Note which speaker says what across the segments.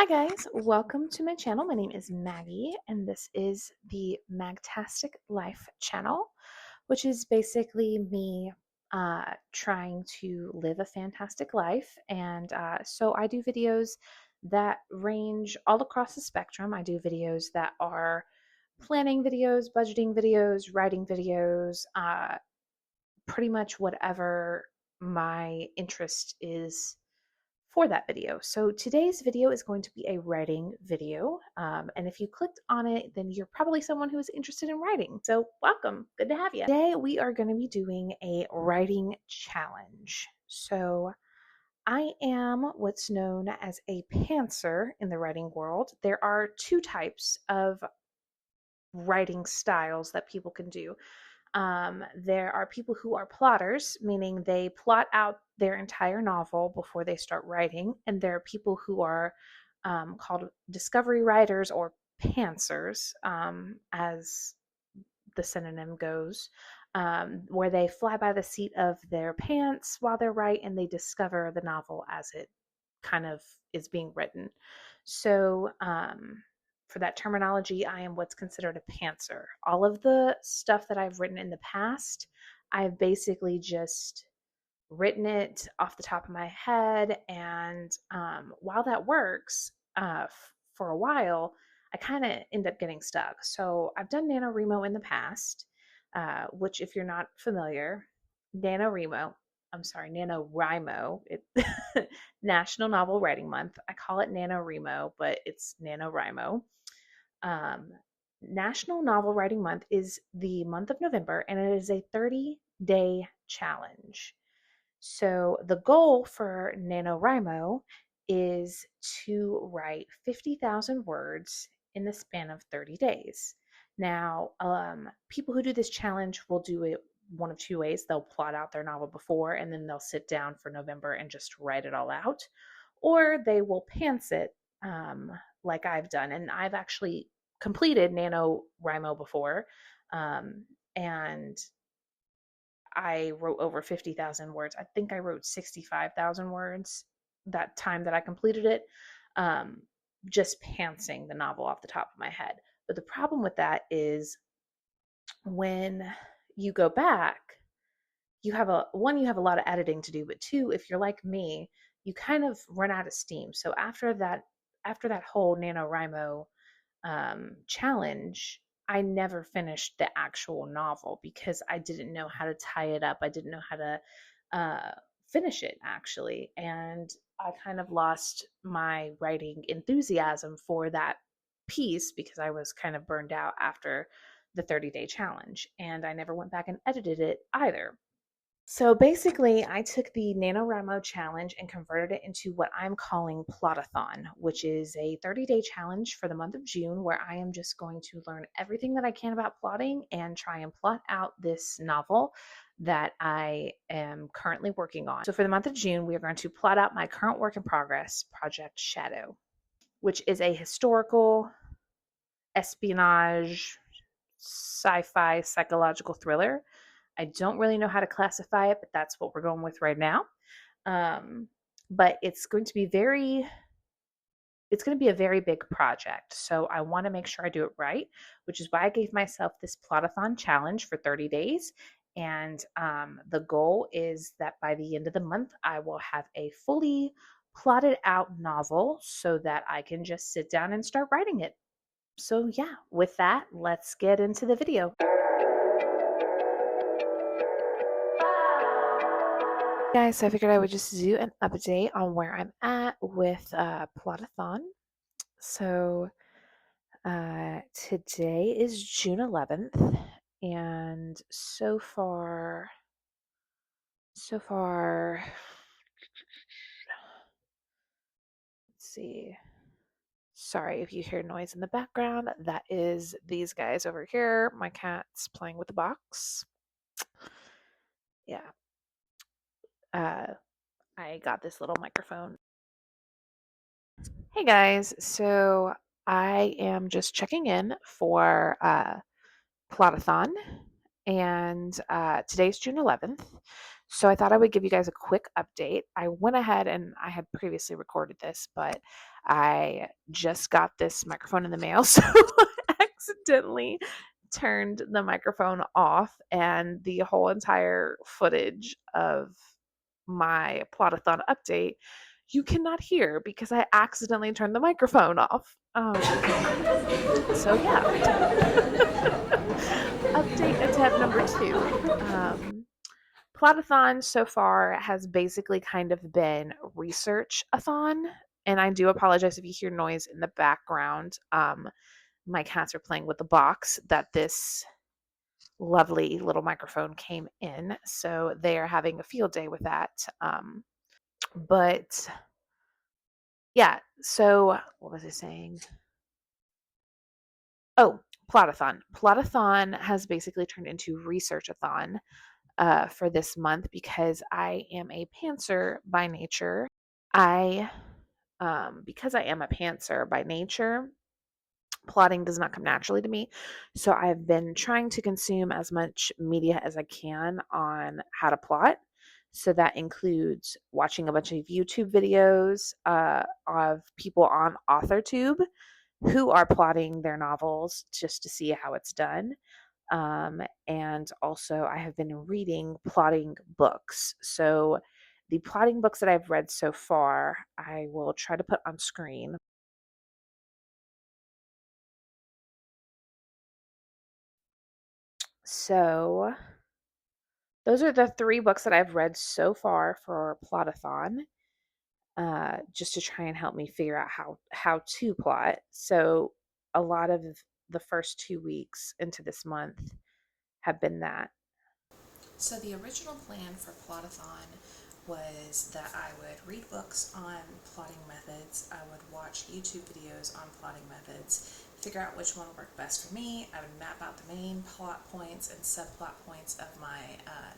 Speaker 1: Hi guys, welcome to my channel. My name is Maggie and this is the Magtastic Life channel, which is basically me trying to live a fantastic life. And so I do videos that range all across the spectrum. I do videos that are planning videos, budgeting videos, writing videos, pretty much whatever my interest is for that video. So today's video is going to be a writing video. And if you clicked on it, then you're probably someone who is interested in writing. So welcome, good to have you. Today we are going to be doing a writing challenge. So I am what's known as a pantser in the writing world. There are two types of writing styles that people can do. There are people who are plotters, meaning they plot out their entire novel before they start writing. And there are people who are called discovery writers or pantsers, as the synonym goes, where they fly by the seat of their pants while they're writing and they discover the novel as it kind of is being written. So, for that terminology, I am what's considered a pantser. All of the stuff that I've written in the past, I've basically just written it off the top of my head. And while that works for a while, I kind of end up getting stuck. So I've done NaNoWriMo in the past, which, if you're not familiar, NaNoWriMo, I'm sorry, NaNoWriMo, National Novel Writing Month. I call it NaNoWriMo, but it's NaNoWriMo. Um, National Novel Writing Month is the month of November, and it is a 30-day challenge. So the goal for NaNoWriMo is to write 50,000 words in the span of 30 days. Now, people who do this challenge will do it one of two ways. They'll plot out their novel before, and then they'll sit down for November and just write it all out. Or they will pants it, like I've done. And I've actually completed NaNoWriMo before. And I wrote over 50,000 words. I think I wrote 65,000 words that time that I completed it, just pantsing the novel off the top of my head. But the problem with that is when you go back, you have you have a lot of editing to do, but two, if you're like me, you kind of run out of steam. So after that whole NaNoWriMo challenge, I never finished the actual novel because I didn't know how to tie it up. I didn't know how to finish it, actually. And I kind of lost my writing enthusiasm for that piece because I was kind of burned out after the 30-day challenge. And I never went back and edited it either. So basically, I took the NaNoWriMo challenge and converted it into what I'm calling Plot-A-Thon, which is a 30-day challenge for the month of June where I am just going to learn everything that I can about plotting and try and plot out this novel that I am currently working on. So for the month of June, we are going to plot out my current work in progress, Project Shadow, which is a historical espionage sci-fi psychological thriller. I don't really know how to classify it, but that's what we're going with right now. But it's going to be a very big project. So I want to make sure I do it right, which is why I gave myself this Plot-A-Thon challenge for 30 days. And the goal is that by the end of the month, I will have a fully plotted out novel so that I can just sit down and start writing it. So yeah, with that, let's get into the video. Guys, so I figured I would just do an update on where I'm at with Plot-A-Thon. So today is June 11th, and so far, let's see. Sorry if you hear noise in the background. That is these guys over here. My cat's playing with the box. Yeah. I got this little microphone. Hey guys, so I am just checking in for Plot-A-Thon, and today's June 11th. So I thought I would give you guys a quick update. I went ahead and I had previously recorded this, but I just got this microphone in the mail, so I accidentally turned the microphone off, and the whole entire footage of my Plot-A-Thon update you cannot hear because I accidentally turned the microphone off. So yeah, update attempt number two. Plot-A-Thon so far has basically kind of been research-a-thon, and I do apologize if you hear noise in the background. My cats are playing with the box that this lovely little microphone came in, so they are having a field day with that. But yeah, so what was I saying? Oh, Plot-A-Thon. Plot-A-Thon has basically turned into research-a-thon for this month because I am a pantser by nature. I, because I am a pantser by nature, plotting does not come naturally to me. So I've been trying to consume as much media as I can on how to plot. So that includes watching a bunch of YouTube videos of people on AuthorTube who are plotting their novels just to see how it's done. And also, I have been reading plotting books. So, the plotting books that I've read so far, I will try to put on screen. So, those are the three books that I've read so far for Plot-A-Thon, just to try and help me figure out how to plot. So, a lot of the first 2 weeks into this month have been that.
Speaker 2: So the original plan for Plot-A-Thon was that I would read books on plotting methods, I would watch YouTube videos on plotting methods, figure out which one worked best for me, I would map out the main plot points and subplot points of my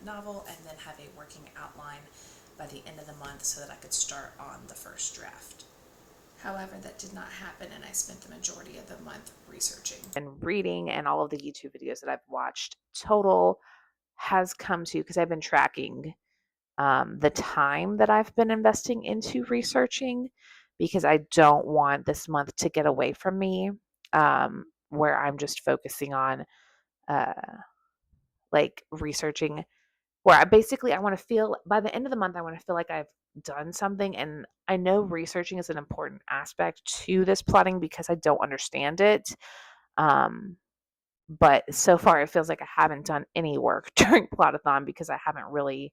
Speaker 2: novel, and then have a working outline by the end of the month so that I could start on the first draft. However, that did not happen, and I spent the majority of the month researching.
Speaker 1: And reading and all of the YouTube videos that I've watched total has come to, because I've been tracking the time that I've been investing into researching, because I don't want this month to get away from me, where I'm just focusing on uh, like researching, where I want to feel by the end of the month, I want to feel like I've done something. And I know researching is an important aspect to this plotting because I don't understand it. Um, but so far, it feels like I haven't done any work during Plot-A-Thon because I haven't really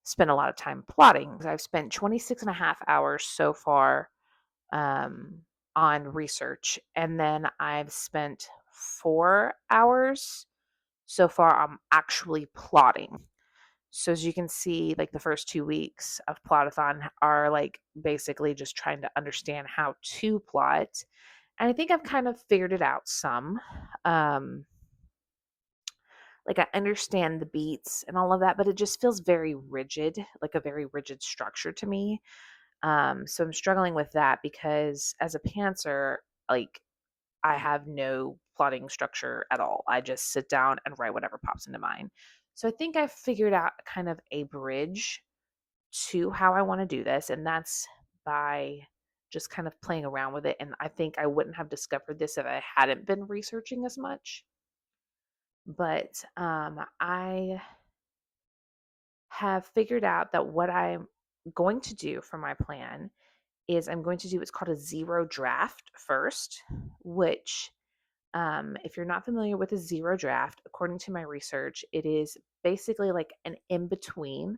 Speaker 1: spent a lot of time plotting. I've spent 26 and a half hours so far um, on research, and then I've spent 4 hours so far on actually plotting. So as you can see, like the first 2 weeks of Plot-A-Thon are like basically just trying to understand how to plot. And I think I've kind of figured it out some. Um, like I understand the beats and all of that, but it just feels very rigid, like a very rigid structure to me. So I'm struggling with that because as a pantser, like I have no plotting structure at all. I just sit down and write whatever pops into mind. So I think I've figured out kind of a bridge to how I want to do this, and that's by just kind of playing around with it. And I think I wouldn't have discovered this if I hadn't been researching as much. But I have figured out that what I'm going to do for my plan is I'm going to do what's called a zero draft first, which, if you're not familiar with a zero draft, according to my research, it is basically like an in between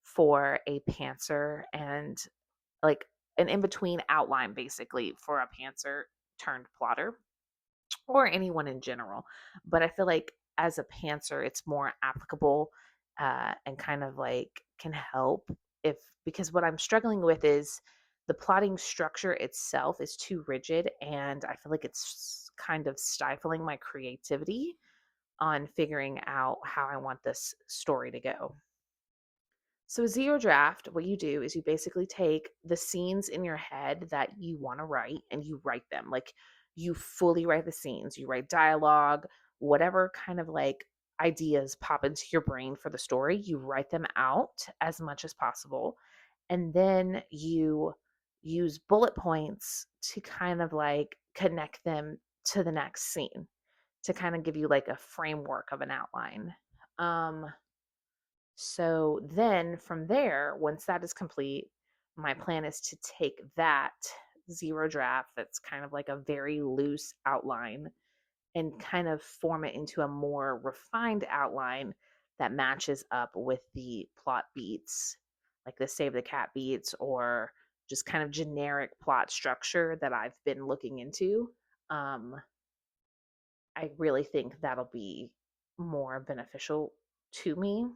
Speaker 1: for a pantser and like an in between outline basically for a pantser turned plotter or anyone in general. But I feel like as a pantser, it's more applicable and kind of like can help if, because what I'm struggling with is the plotting structure itself is too rigid, and I feel like it's kind of stifling my creativity on figuring out how I want this story to go. So, zero draft, what you do is you basically take the scenes in your head that you want to write and you write them. Like you fully write the scenes, you write dialogue, whatever kind of like ideas pop into your brain for the story, you write them out as much as possible. And then you use bullet points to kind of like connect them to the next scene to kind of give you like a framework of an outline. So then from there, once that is complete, my plan is to take that zero draft that's kind of like a very loose outline and kind of form it into a more refined outline that matches up with the plot beats, like the Save the Cat beats or just kind of generic plot structure that I've been looking into. I really think that'll be more beneficial to me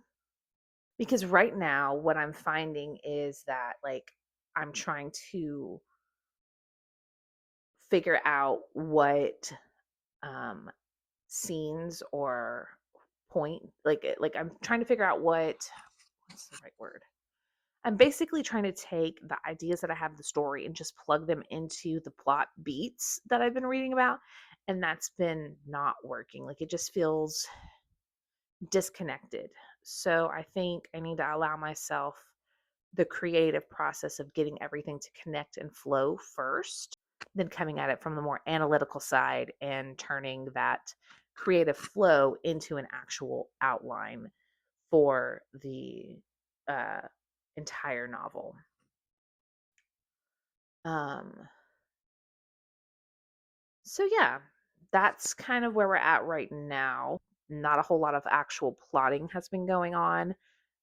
Speaker 1: because right now what I'm finding is that like I'm trying to figure out what um scenes or point like I'm trying to figure out what's the right word. I'm basically trying to take the ideas that I have in the story and just plug them into the plot beats that I've been reading about, and that's been not working. Like it just feels disconnected. So I think I need to allow myself the creative process of getting everything to connect and flow first, then coming at it from the more analytical side and turning that creative flow into an actual outline for the uh, entire novel. Um, so yeah, that's kind of where we're at right now. Not a whole lot of actual plotting has been going on,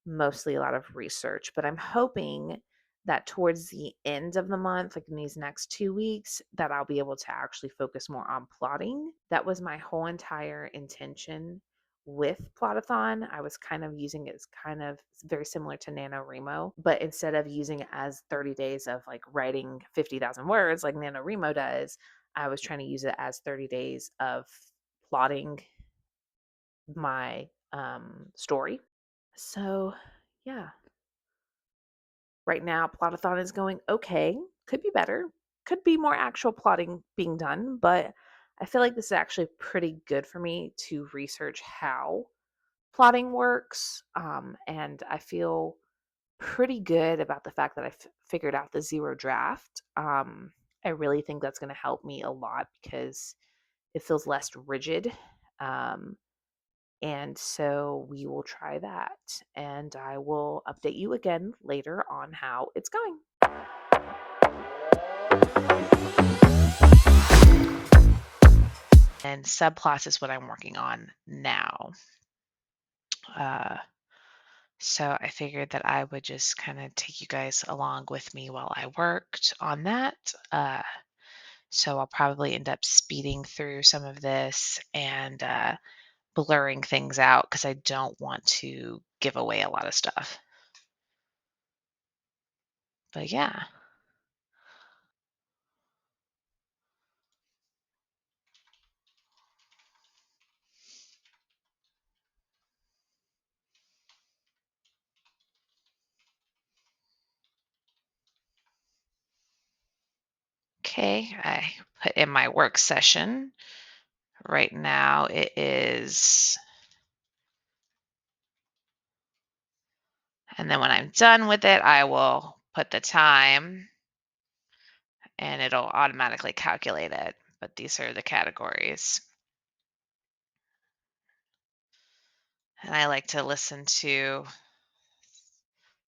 Speaker 1: mostly a lot of research, but I'm hoping that towards the end of the month, like in these next 2 weeks, that I'll be able to actually focus more on plotting. That was my whole entire intention with Plot-A-Thon. I was kind of using it as kind of very similar to NaNoWriMo, but instead of using it as 30 days of like writing 50,000 words like NaNoWriMo does, I was trying to use it as 30 days of plotting my story. So, yeah, right now, Plot-A-Thon is going okay. Could be better. Could be more actual plotting being done, but I feel like this is actually pretty good for me to research how plotting works. And I feel pretty good about the fact that I figured out the zero draft. I really think that's going to help me a lot because it feels less rigid. Um, and so we will try that. And I will update you again later on how it's going. And subplots is what I'm working on now. So I figured that I would just kind of take you guys along with me while I worked on that. So I'll probably end up speeding through some of this and blurring things out because I don't want to give away a lot of stuff. But yeah. Okay, I put in my work session. Right now it is, and then when I'm done with it, I will put the time and it'll automatically calculate it. But these are the categories. And I like to listen to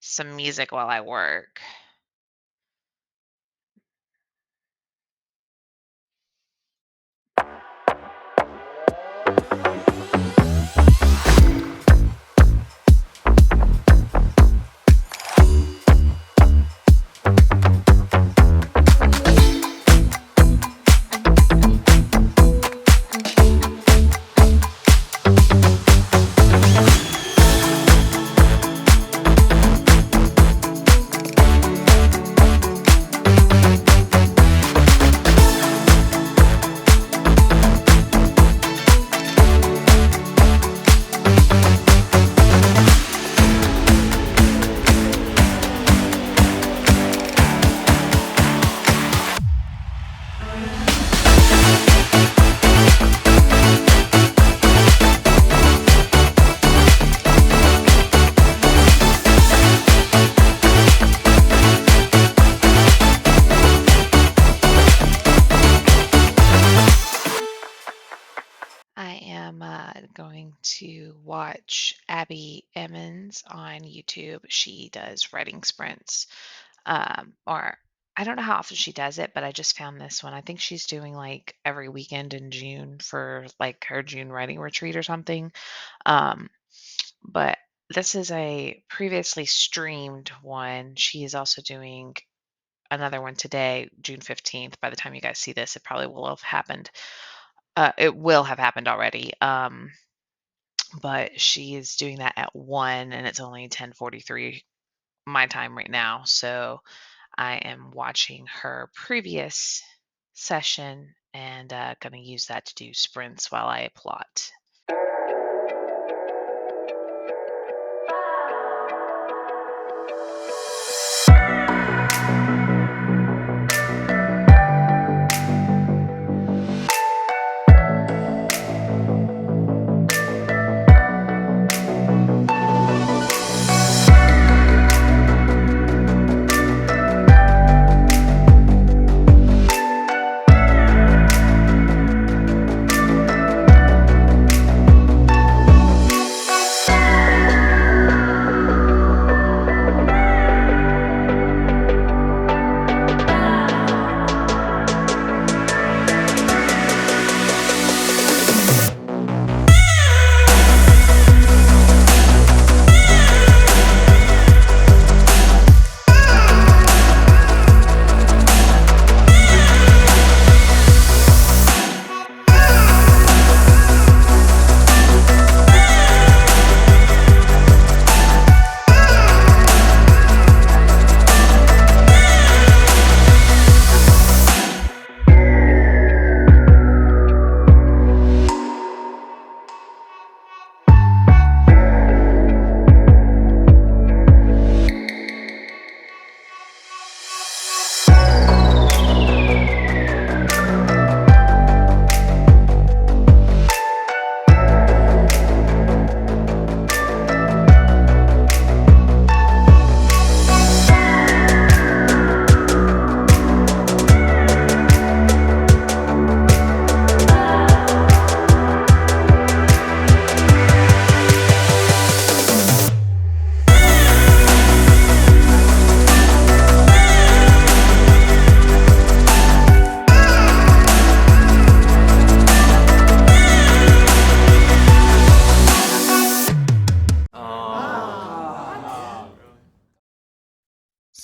Speaker 1: some music while I work.
Speaker 3: going to watch Abby Emmons on YouTube. She does writing sprints. Or I don't know how often she does it, but I just found this one. I think she's doing like every weekend in June for like her June writing retreat or something. Um, but this is a previously streamed one. She is also doing another one today, June 15th. By the time you guys see this, it probably will have happened. It will have happened already. But she is doing that at 1 and it's only 10:43 my time right now. So I am watching her previous session and going to use that to do sprints while I plot.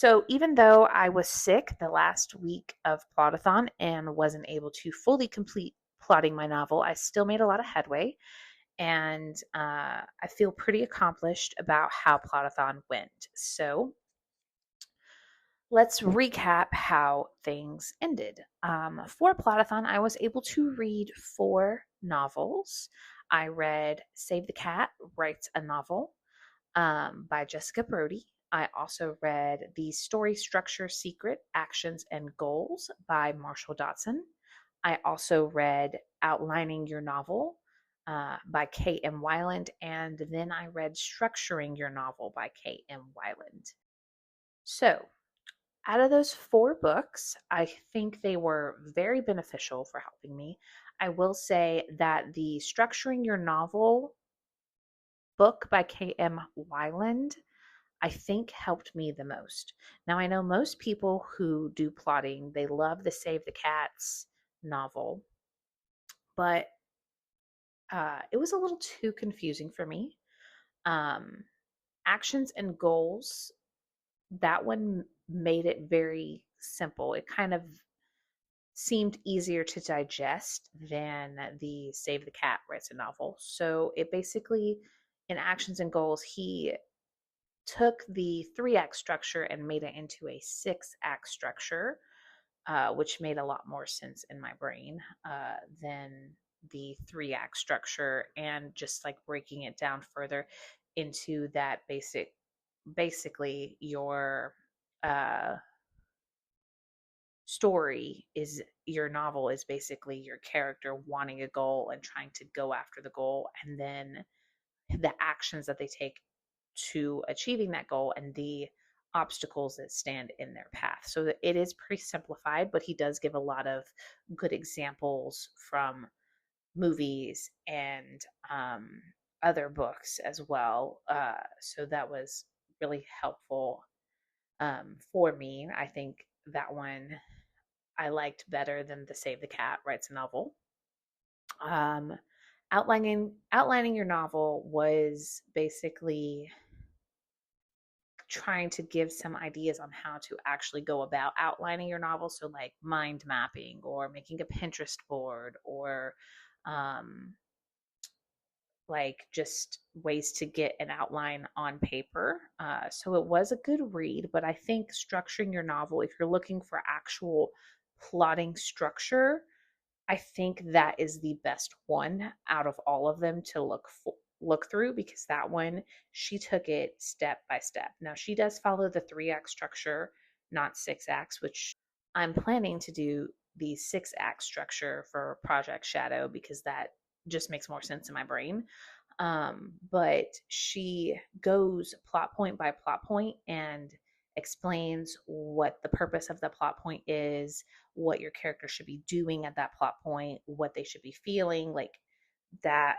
Speaker 1: So even though I was sick the last week of Plot-A-Thon and wasn't able to fully complete plotting my novel, I still made a lot of headway, and I feel pretty accomplished about how Plot-A-Thon went. So let's recap how things ended. For Plot-A-Thon, I was able to read 4 novels. I read Save the Cat Writes a Novel by Jessica Brody. I also read The Story Structure Secret Actions and Goals by Marshall Dotson. I also read Outlining Your Novel by K.M. Weiland, and then I read Structuring Your Novel by K.M. Weiland. So, out of those 4 books, I think they were very beneficial for helping me. I will say that the Structuring Your Novel book by K.M. Weiland, I think, helped me the most. Now, I know most people who do plotting, they love the Save the Cats novel, but it was a little too confusing for me. Um, Actions and Goals, that one made it very simple. It kind of seemed easier to digest than the Save the Cat writes a novel. So it basically, in Actions and Goals, he took the 3 act structure and made it into a 6 act structure, which made a lot more sense in my brain than the 3 act structure, and just like breaking it down further into that basically your uh, story is your novel is basically your character wanting a goal and trying to go after the goal, and then the actions that they take to achieving that goal and the obstacles that stand in their path. So it is pretty simplified, but he does give a lot of good examples from movies and other books as well. So that was really helpful for me. I think that one I liked better than the Save the Cat Writes a Novel. Um, outlining your novel was basically trying to give some ideas on how to actually go about outlining your novel. So, like mind mapping or making a Pinterest board or um, like just ways to get an outline on paper. So, it was a good read, but I think structuring your novel, if you're looking for actual plotting structure, I think that is the best one out of all of them to look through, because that one, she took it step by step. Now she does follow the 3 act structure, not 6 acts, which I'm planning to do the 6 act structure for Project Shadow because that just makes more sense in my brain. But she goes plot point by plot point and explains what the purpose of the plot point is, what your character should be doing at that plot point, what they should be feeling, like that.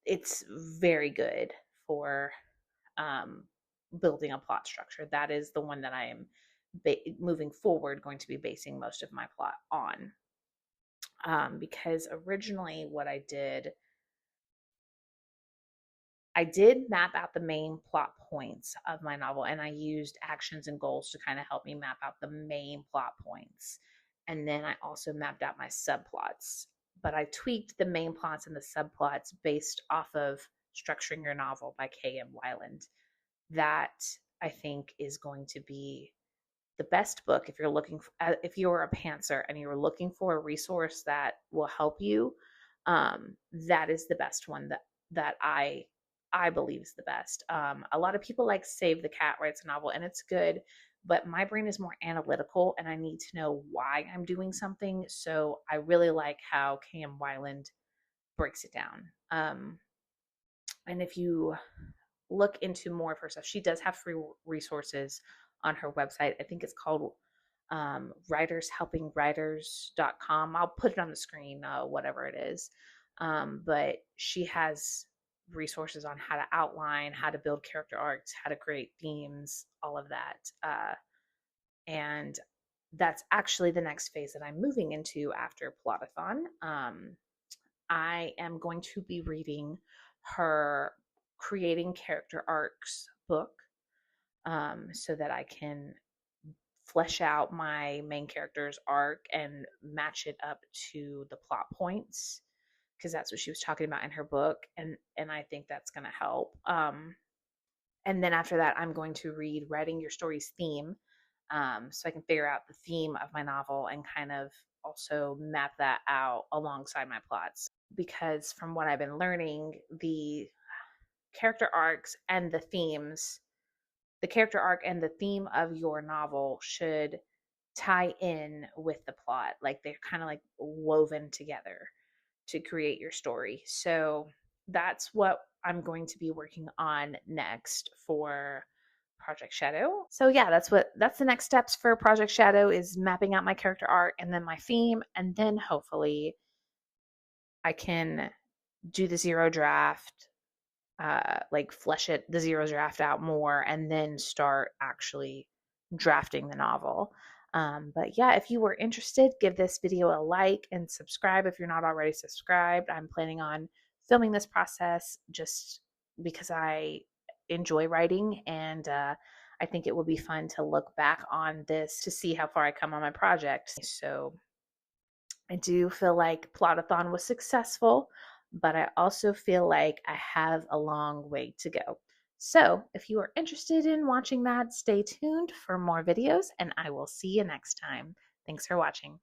Speaker 1: It's very good for um, building a plot structure. That is the one that I am moving forward going to be basing most of my plot on. Because originally, what I did map out the main plot points of my novel, and I used actions and goals to kind of help me map out the main plot points. And then I also mapped out my subplots, but I tweaked the main plots and the subplots based off of Structuring Your Novel by K.M. Weiland. That I think is going to be the best book if you're if you're a pantser and you're looking for a resource that will help you. That is the best one that I believe is the best. A lot of people like Save the Cat Writes a Novel, and it's good, but my brain is more analytical and I need to know why I'm doing something. So I really like how Cam Weiland breaks it down. And if you look into more of her stuff, she does have free resources on her website. I think it's called writershelpingwriters.com. I'll put it on the screen, whatever it is. But she has resources on how to outline, how to build character arcs, how to create themes, all of that. And that's actually the next phase that I'm moving into after Plot-A-Thon. I am going to be reading her Creating Character Arcs book, so that I can flesh out my main character's arc and match it up to the plot points, because that's what she was talking about in her book, and I think that's going to help. And then after that, I'm going to read Writing Your Story's Theme, so I can figure out the theme of my novel and kind of also map that out alongside my plots. Because from what I've been learning, the character arcs and the character arc and the theme of your novel should tie in with the plot. Like they're kind of like woven together to create your story. So that's what I'm going to be working on next for Project Shadow. So yeah, that's the next steps for Project Shadow, is mapping out my character arc and then my theme, and then hopefully I can do the zero draft, like flesh the zero draft out more, and then start actually drafting the novel. But yeah, if you were interested, give this video a like and subscribe if you're not already subscribed. I'm planning on filming this process just because I enjoy writing, and I think it will be fun to look back on this to see how far I come on my project. So I do feel like Plot-A-Thon was successful, but I also feel like I have a long way to go. So if you are interested in watching that, stay tuned for more videos, and I will see you next time. Thanks for watching.